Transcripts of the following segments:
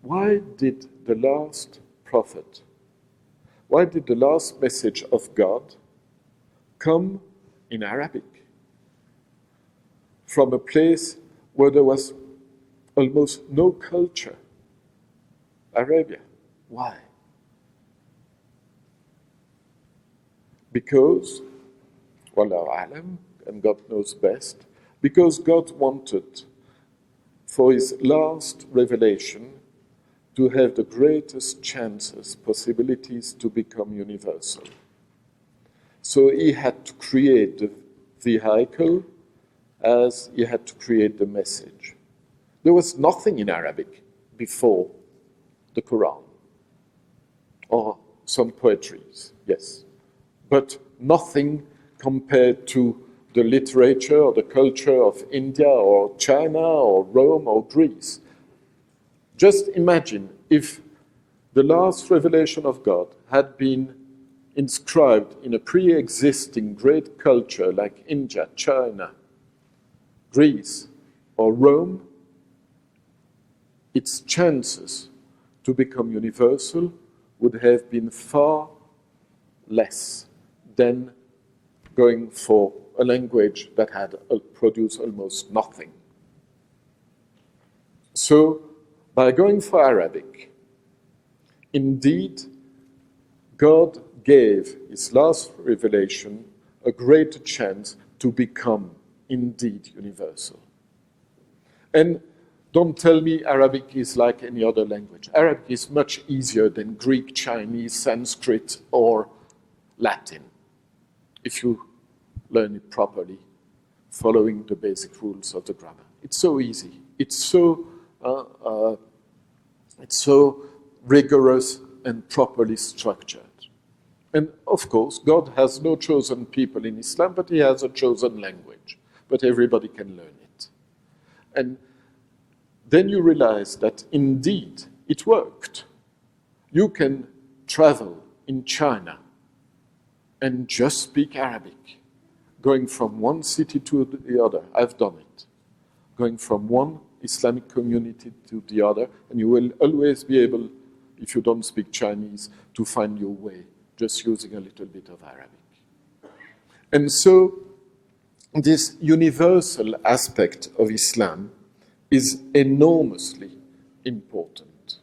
why did the last prophet, why did the last message of God come in Arabic? From a place where there was almost no culture, Arabia. Why? Because, Wallahu Alam, and God knows best, because God wanted for his last revelation to have the greatest chances, possibilities to become universal. So he had to create the vehicle as he had to create the message. There was nothing in Arabic before the Quran, or some poetries, yes, but nothing compared to the literature or the culture of India or China or Rome or Greece. Just imagine if the last revelation of God had been inscribed in a pre-existing great culture like India, China, Greece, or Rome, its chances to become universal would have been far less than going for a language that had produced almost nothing. So, by going for Arabic, indeed, God gave his last revelation a greater chance to become indeed universal. And don't tell me Arabic is like any other language. Arabic is much easier than Greek, Chinese, Sanskrit, or Latin, if you learn it properly, following the basic rules of the grammar. It's so easy. It's so rigorous and properly structured. And of course, God has no chosen people in Islam, but he has a chosen language. But everybody can learn it. And then you realize that indeed it worked. You can travel in China and just speak Arabic, going from one city to the other. I've done it. Going from one Islamic community to the other, and you will always be able, if you don't speak Chinese, to find your way, just using a little bit of Arabic. And so, this universal aspect of Islam is enormously important.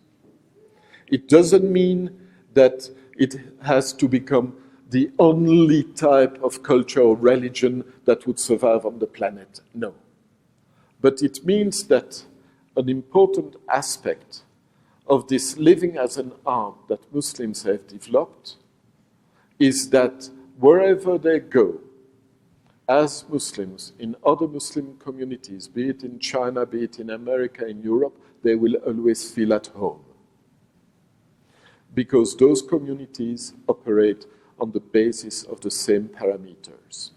It doesn't mean that it has to become the only type of culture or religion that would survive on the planet. No. But it means that an important aspect of this living as an art that Muslims have developed is that wherever they go, as Muslims in other Muslim communities, be it in China, be it in America, in Europe, they will always feel at home. Because those communities operate on the basis of the same parameters.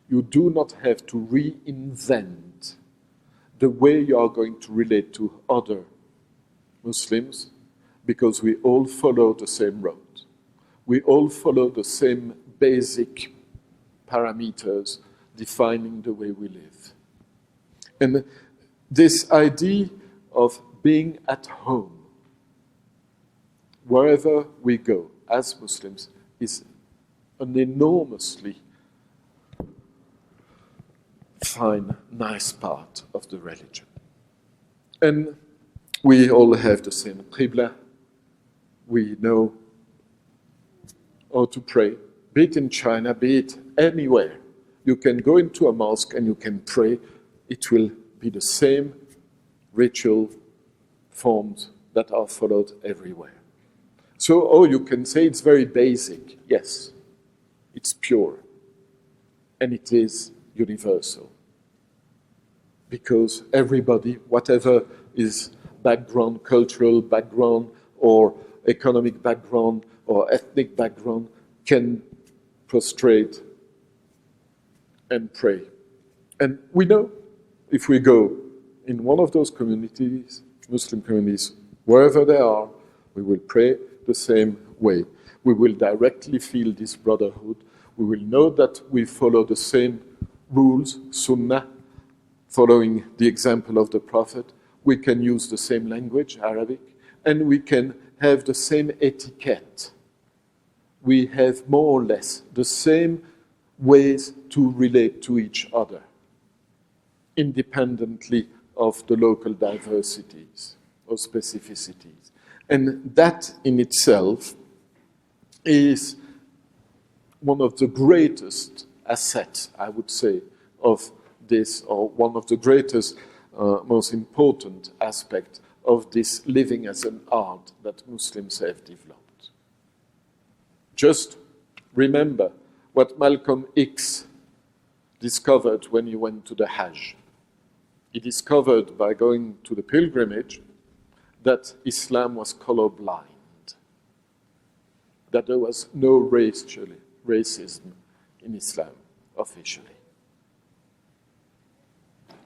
You do not have to reinvent the way you are going to relate to other Muslims, because we all follow the same road. We all follow the same basic parameters defining the way we live. And this idea of being at home, wherever we go as Muslims, is an enormously fine, nice part of the religion. And we all have the same qibla. We know how to pray, be it in China, be it anywhere. You can go into a mosque and you can pray. It will be the same ritual forms that are followed everywhere. So, you can say it's very basic. Yes, it's pure. And it is universal. Because everybody, whatever is background, cultural background, or economic background, or ethnic background, can prostrate and pray. And we know if we go in one of those communities, Muslim communities, wherever they are, we will pray the same way. We will directly feel this brotherhood. We will know that we follow the same rules, sunnah, following the example of the Prophet. we can use the same language, Arabic, and we can have the same etiquette. We have more or less the same ways to relate to each other, independently of the local diversities or specificities. And that in itself is one of the greatest assets, I would say, of this, or one of the greatest, most important aspects of this living as an art that Muslims have developed. Just remember what Malcolm X discovered when he went to the Hajj. He discovered by going to the pilgrimage that Islam was colorblind, that there was no racism in Islam officially.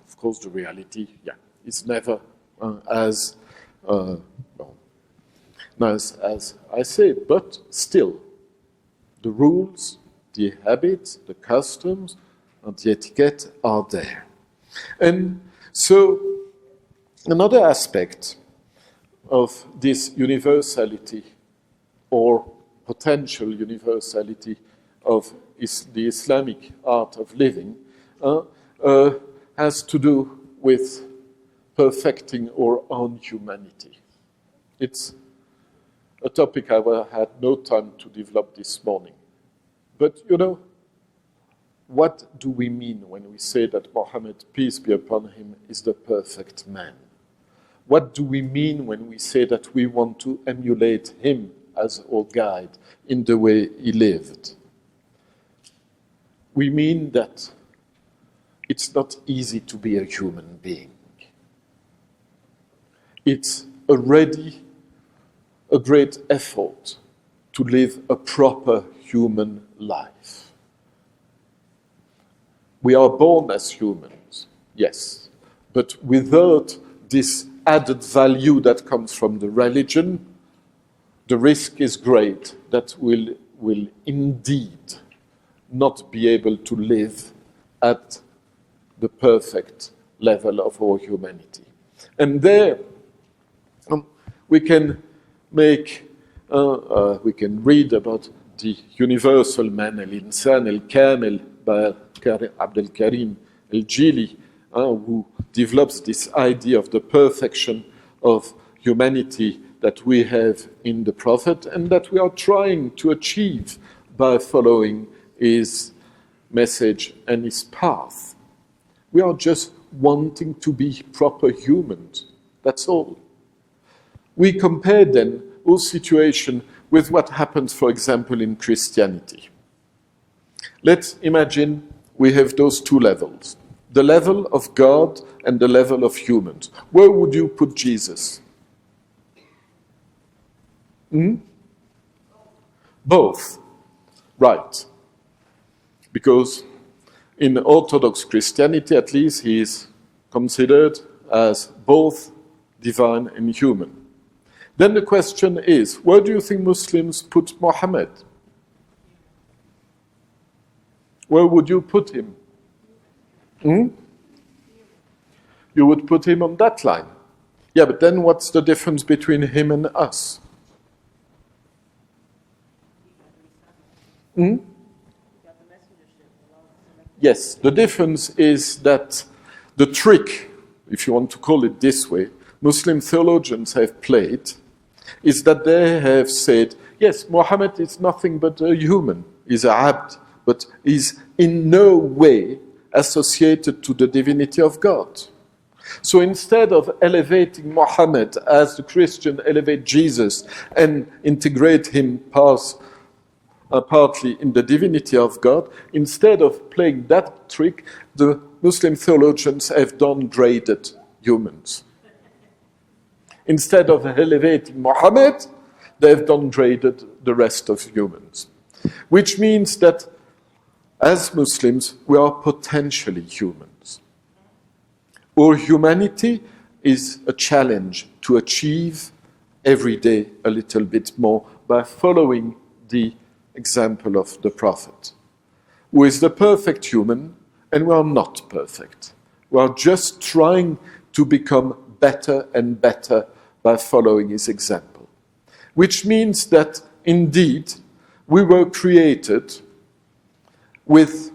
Of course, the reality, is never as nice as I say, but still, the rules, the habits, the customs, and the etiquette are there. And so, another aspect of this universality or potential universality of the Islamic art of living has to do with perfecting our own humanity. It's a topic I had no time to develop this morning. But, what do we mean when we say that Muhammad, peace be upon him, is the perfect man? What do we mean when we say that we want to emulate him as our guide in the way he lived? We mean that it's not easy to be a human being. It's already a great effort to live a proper human life. We are born as humans, yes, but without this added value that comes from the religion, the risk is great that we'll indeed not be able to live at the perfect level of our humanity. And there we can read about the universal man, al-insan al-kamil, by Abdul Karim al-Jili, who develops this idea of the perfection of humanity that we have in the Prophet and that we are trying to achieve by following his message and his path. We are just wanting to be proper humans. That's all. We compare then our situation with what happens, for example, in Christianity. Let's imagine we have those two levels, the level of God and the level of humans. Where would you put Jesus? Both. Right. Because in Orthodox Christianity, at least, he is considered as both divine and human. Then the question is, where do you think Muslims put Muhammad? Where would you put him? You would put him on that line. Yeah, but then what's the difference between him and us? Yes, the difference is that the trick, if you want to call it this way, Muslim theologians have played, is that they have said, yes, Muhammad is nothing but a human, he's a abd, but is in no way associated to the divinity of God. So instead of elevating Muhammad as the Christian elevate Jesus and integrate him partly in the divinity of God, instead of playing that trick, the Muslim theologians have downgraded humans. Instead of elevating Muhammad, they have downgraded the rest of humans. Which means that as Muslims, we are potentially humans. Our humanity is a challenge to achieve every day a little bit more by following the example of the Prophet, who is the perfect human, and we are not perfect. We are just trying to become better and better by following his example. Which means that, indeed, we were created with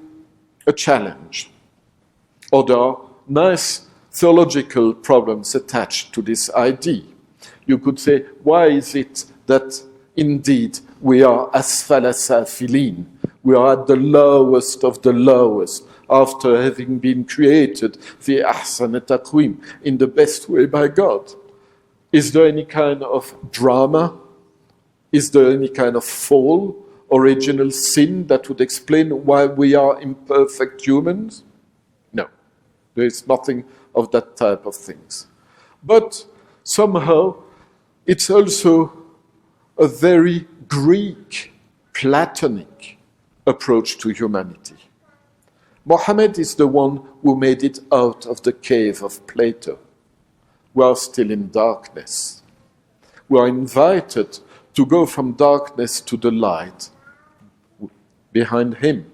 a challenge. Or there are nice theological problems attached to this idea. You could say, why is it that indeed we are asfala safilin? We are at the lowest of the lowest after having been created fi ahsan taqwim, in the best way by God. Is there any kind of drama? Is there any kind of fall, original sin that would explain why we are imperfect humans? No, there is nothing of that type of things. But somehow it's also a very Greek, Platonic approach to humanity. Mohammed is the one who made it out of the cave of Plato. We are still in darkness. We are invited to go from darkness to the light behind him,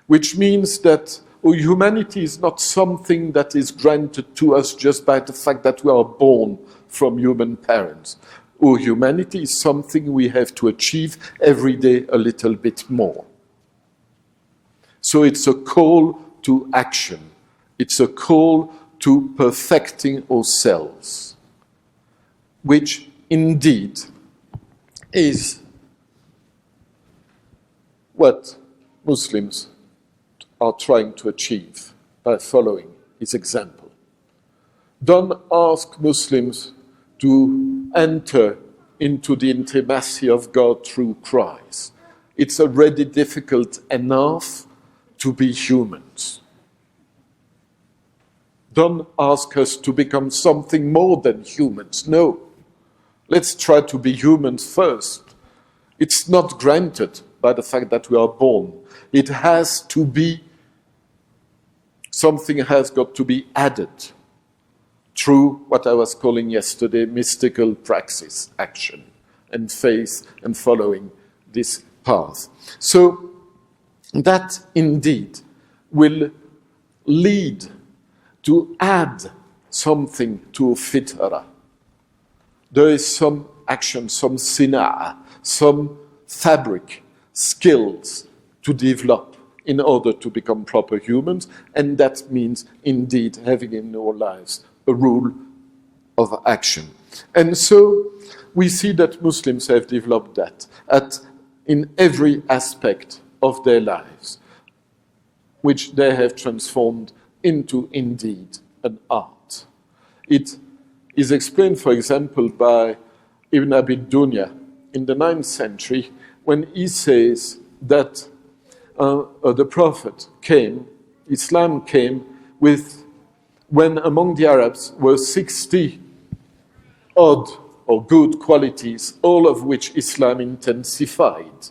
which means that humanity is not something that is granted to us just by the fact that we are born from human parents. Humanity is something we have to achieve every day a little bit more. So it's a call to action. It's a call to perfecting ourselves, which indeed is what Muslims are trying to achieve by following his example. Don't ask Muslims to enter into the intimacy of God through Christ. It's already difficult enough to be humans. Don't ask us to become something more than humans. No. Let's try to be humans first. It's not granted by the fact that we are born. It has to be, something has got to be added through what I was calling yesterday mystical praxis, action, and faith, and following this path. So that indeed will lead to add something to fitra. There is some action, some sina'a, some fabric, skills to develop in order to become proper humans, and that means indeed having in our lives a rule of action. And so we see that Muslims have developed that in every aspect of their lives, which they have transformed into indeed an art. It is explained, for example, by Ibn Abi Dunya in the 9th century, when he says that the Prophet came, Islam came when among the Arabs were 60 odd or good qualities, all of which Islam intensified.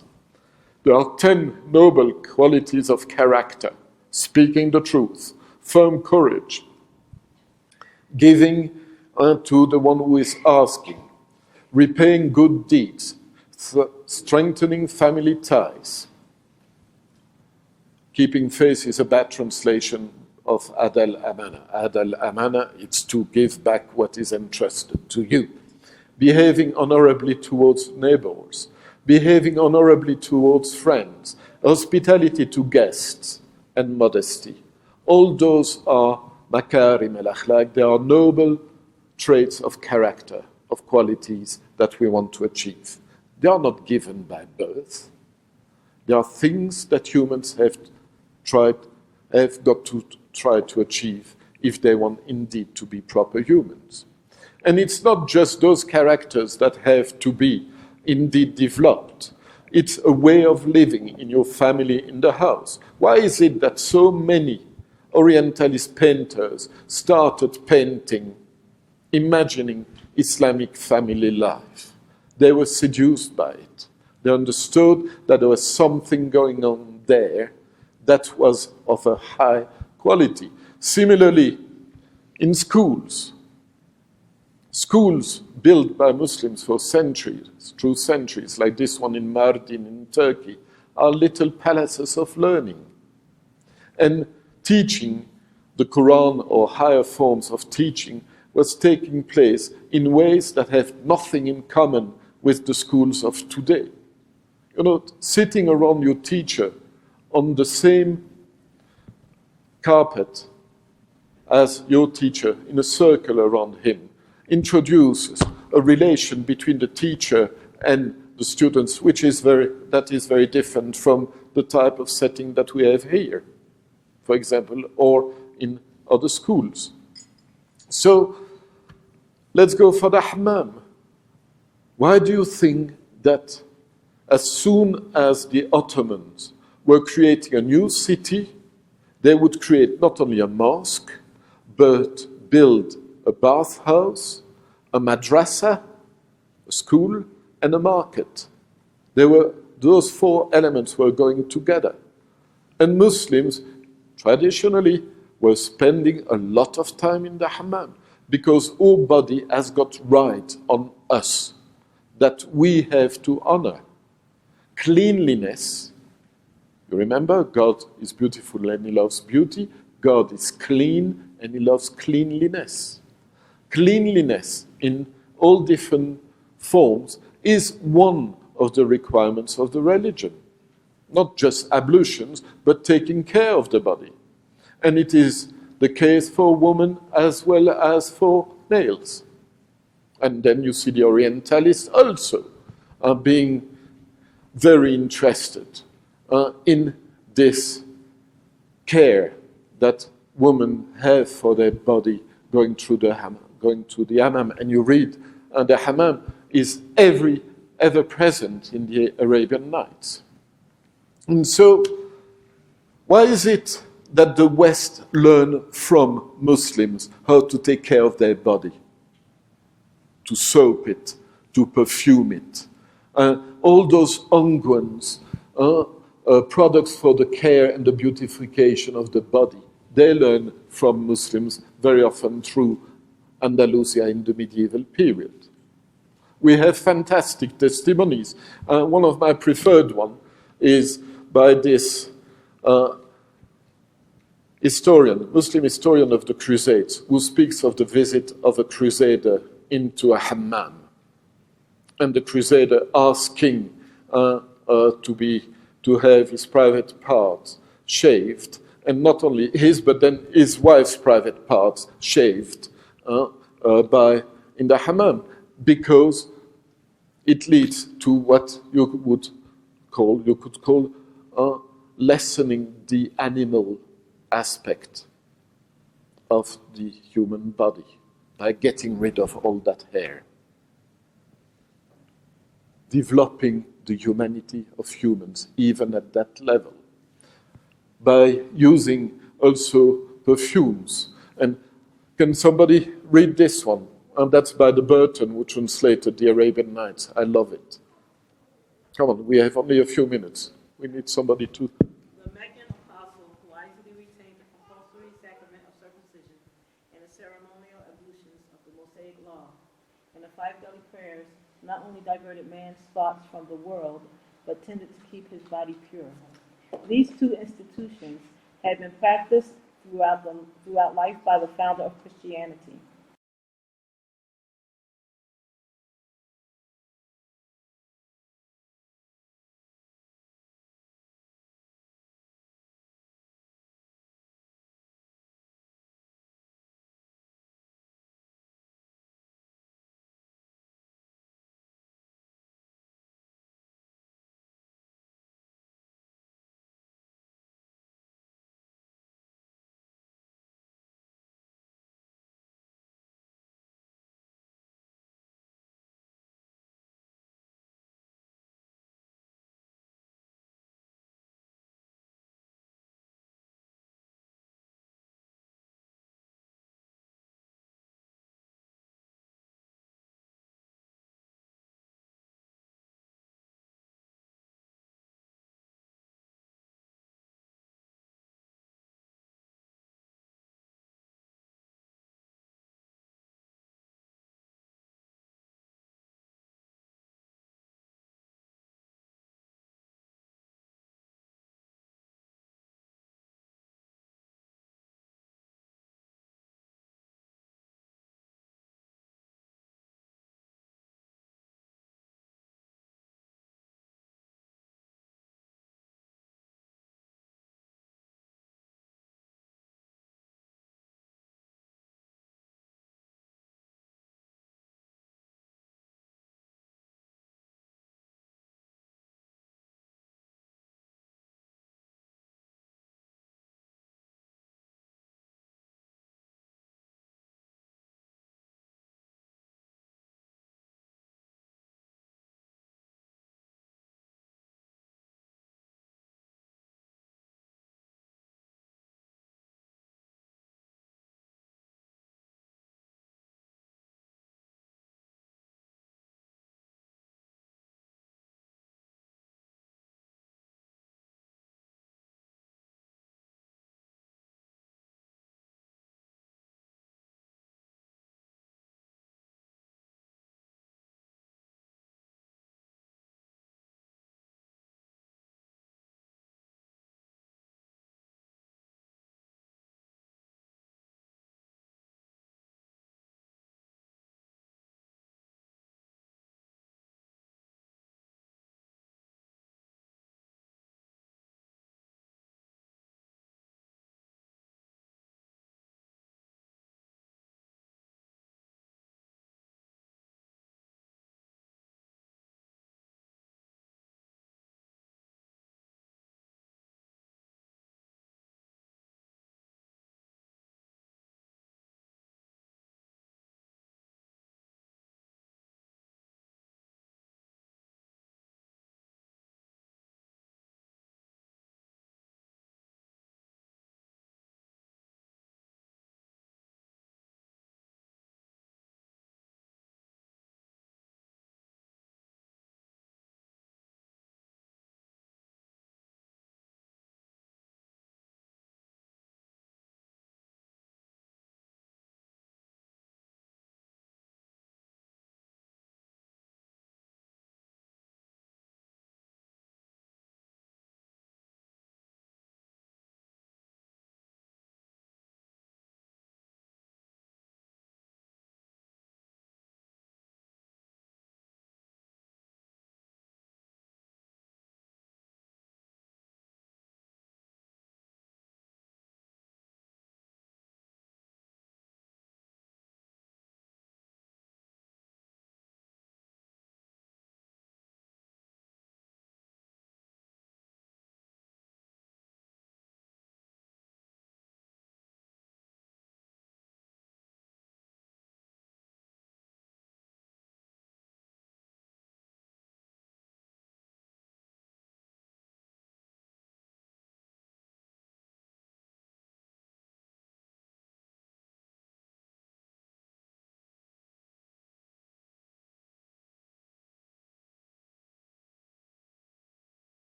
There are 10 noble qualities of character: speaking the truth, firm courage, giving to the one who is asking, repaying good deeds, strengthening family ties. Keeping faith is a bad translation of Ad al-Amana. Ad al-Amana, it's to give back what is entrusted to you. Behaving honorably towards neighbors, behaving honorably towards friends, hospitality to guests, and modesty. All those are makarim al-akhlaq. They are noble traits of character, of qualities that we want to achieve. They are not given by birth. They are things that humans have got to try to achieve if they want indeed to be proper humans. And it's not just those characters that have to be indeed developed. It's a way of living in your family, in the house. Why is it that so many Orientalist painters started painting, imagining Islamic family life? They were seduced by it. They understood that there was something going on there that was of a high quality. Similarly, in schools built by Muslims for centuries, through centuries, like this one in Mardin in Turkey, are little palaces of learning. And teaching the Quran or higher forms of teaching was taking place in ways that have nothing in common with the schools of today. You know, sitting around your teacher on the same carpet as your teacher in a circle around him introduces a relation between the teacher and the students, that is very different from the type of setting that we have here, for example, or in other schools. So let's go for the hammam. Why do you think that as soon as the Ottomans were creating a new city, they would create not only a mosque, but build a bathhouse, a madrasa, a school, and a market? Those four elements were going together. And Muslims, traditionally, were spending a lot of time in the hammam, because our body has got right on us that we have to honor. Cleanliness. You remember, God is beautiful and he loves beauty. God is clean and he loves cleanliness. Cleanliness in all different forms is one of the requirements of the religion. Not just ablutions, but taking care of the body. And it is the case for women as well as for males. And then you see the Orientalists also being very interested in this care that women have for their body going to the hammam. And you read, the hammam is ever present in the Arabian Nights. And so, why is it that the West learned from Muslims how to take care of their body? To soap it, to perfume it. All those unguents, products for the care and the beautification of the body, they learn from Muslims very often through Andalusia in the medieval period. We have fantastic testimonies. One of my preferred ones is by this Muslim historian of the Crusades, who speaks of the visit of a crusader into a hammam. And the crusader asked King to have his private parts shaved, and not only his, but then his wife's private parts shaved in the hammam, because it leads to what you could call lessening the animal aspect of the human body by getting rid of all that hair, developing the humanity of humans even at that level, by using also perfumes. And can somebody read this one? And that's by the Burton, who translated the Arabian Nights. I love it. Come on, we have only a few minutes. We need somebody to... The Meccan apostle wisely retained the compulsory sacrament of circumcision and the ceremonial ablutions of the Mosaic law. And the 5 daily prayers not only diverted man's thoughts from the world, but tended to keep his body pure. These two institutions had been practiced throughout life by the founder of Christianity.